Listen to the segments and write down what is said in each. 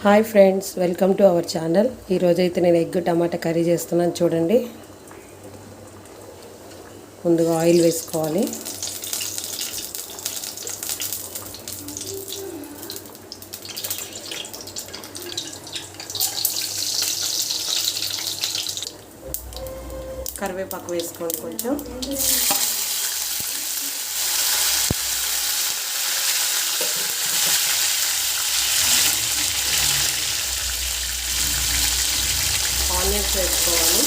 Hi friends, welcome to our channel. ఈరోజైతే నేను egg టమాటా curry చేస్తున్నాను. చూడండి, ముందుగా ఆయిల్ వేసుకోవాలి. కరివేపాకు వేసుకోండి కొంచెం. ఆనియన్స్ వేసుకోవాలి.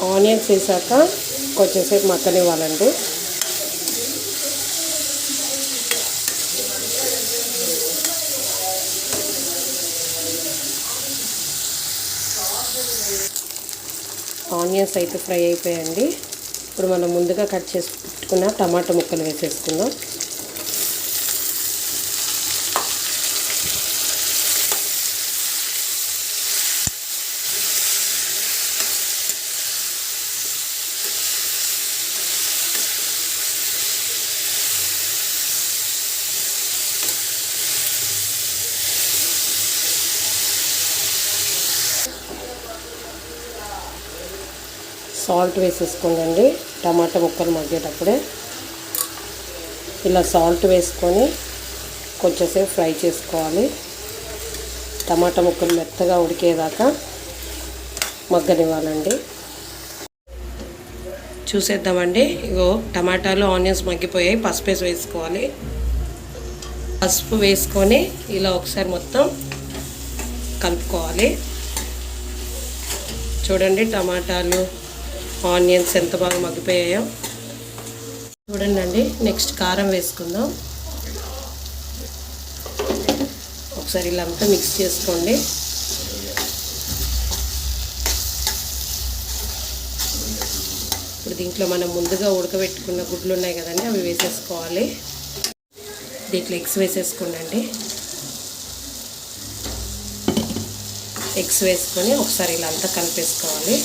ఆనియన్స్ వేసాక కొంచెంసేపు మగ్గనివ్వాలండి. ఆనియన్స్ అయితే ఫ్రై అయిపోయాయండి. ఇప్పుడు మనం ముందుగా కట్ చేసి పెట్టుకున్న టమాటా ముక్కలు వేసేసుకుందాం. సాల్ట్ వేసేసుకోండి. టమాటా ముక్కలు మగ్గేటప్పుడే ఇలా సాల్ట్ వేసుకొని కొంచెంసేపు ఫ్రై చేసుకోవాలి. టమాటా ముక్కలు మెత్తగా ఉడికేదాకా మగ్గనివ్వాలండి. చూసేద్దామండి. ఇగో టమాటాలు ఆనియన్స్ మగ్గిపోయాయి. పసుపు వేసుకోవాలి. పసుపు వేసుకొని ఇలా ఒకసారి మొత్తం కలుపుకోవాలి. చూడండి, టమాటాలు ఆనియన్స్ ఎంత బాగా మగ్గిపోయాయో చూడండి అండి. నెక్స్ట్ కారం వేసుకుందాం. ఒకసారి ఇలా అంతా మిక్స్ చేసుకోండి. ఇప్పుడు దీంట్లో మనం ముందుగా ఉడకబెట్టుకున్న గుడ్లు ఉన్నాయి కదండి, అవి వేసేసుకోవాలి. దీంట్లో ఎగ్స్ వేసేసుకోండి. ఎగ్స్ వేసుకొని ఒకసారి ఇలా అంతా కలిపేసుకోవాలి.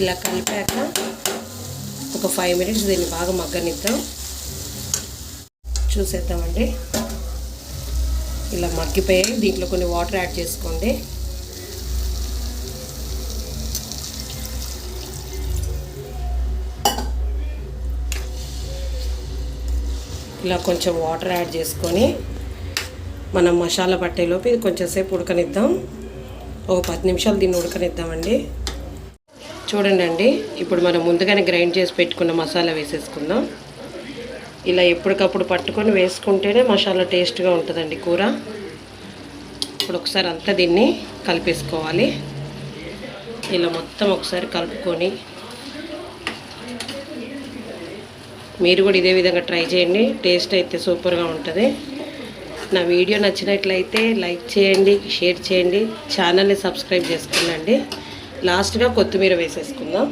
ఇలా కలిపాక ఒక 5 మినిట్స్ దీన్ని బాగా మగ్గనిద్దాం. చూసేద్దామండి. ఇలా మగ్గిపోయాయి. దీంట్లో కొన్ని వాటర్ యాడ్ చేసుకోండి. ఇలా కొంచెం వాటర్ యాడ్ చేసుకొని మనం మసాలా పట్టేలోపు ఇది కొంచెం సేపు ఉడకనిద్దాం. ఒక 10 నిమిషాలు దీన్ని ఉడకనిద్దామండి. చూడండి అండి, ఇప్పుడు మనం ముందుగానే గ్రైండ్ చేసి పెట్టుకున్న మసాలా వేసేసుకుందాం. ఇలా ఎప్పటికప్పుడు పట్టుకొని వేసుకుంటేనే మసాలా టేస్ట్గా ఉంటుందండి కూర. ఇప్పుడు ఒకసారి అంతా దీన్ని కలిపేసుకోవాలి. ఇలా మొత్తం ఒకసారి కలుపుకొని మీరు కూడా ఇదే విధంగా ట్రై చేయండి. టేస్ట్ అయితే సూపర్గా ఉంటుంది. నా వీడియో నచ్చినట్లయితే లైక్ చేయండి, షేర్ చేయండి, ఛానల్ని సబ్స్క్రైబ్ చేసుకోండి. లాస్ట్గా కొత్తిమీర వేసేసుకుందాం.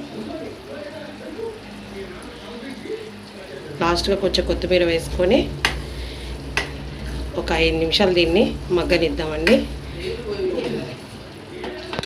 లాస్ట్గా కొంచెం కొత్తిమీర వేసుకొని ఒక 5 నిమిషాలు దీన్ని మగ్గనిద్దామండి.